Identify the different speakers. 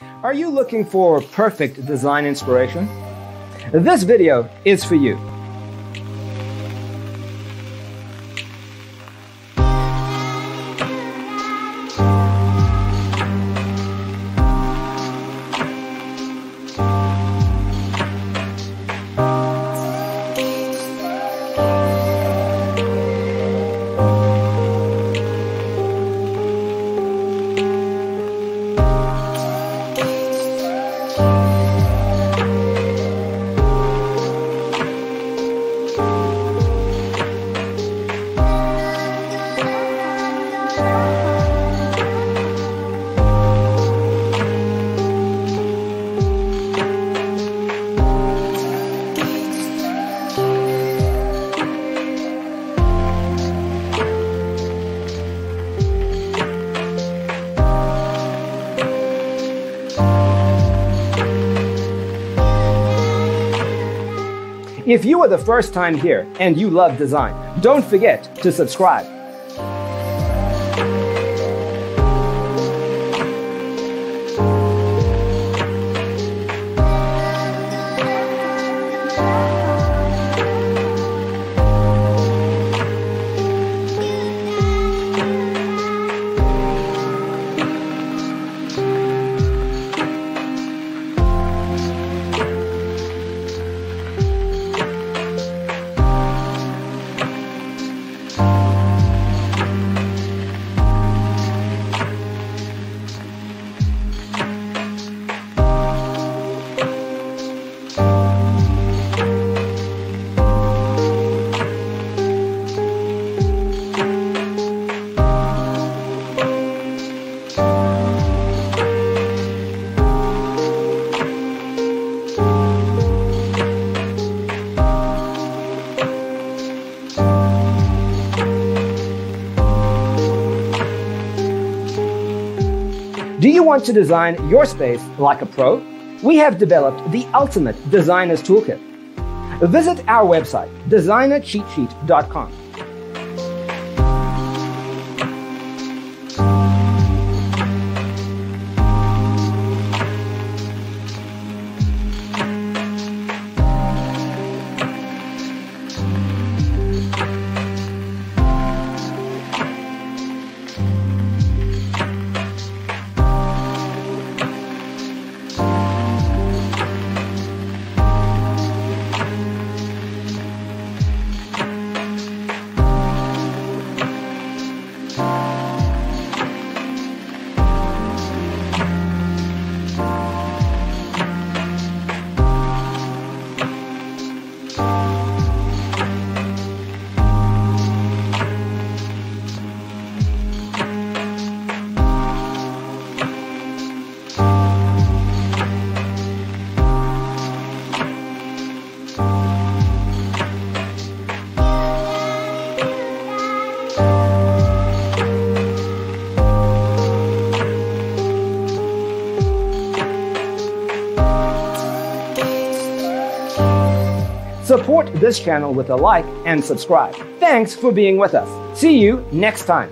Speaker 1: Are you looking for perfect design inspiration? This video is for you. If you are the first time here and you love design, don't forget to subscribe. Do you want to design your space like a pro? We have developed the ultimate designer's toolkit. Visit our website, designercheatsheet.com. Support this channel with a like and subscribe. Thanks for being with us. See you next time.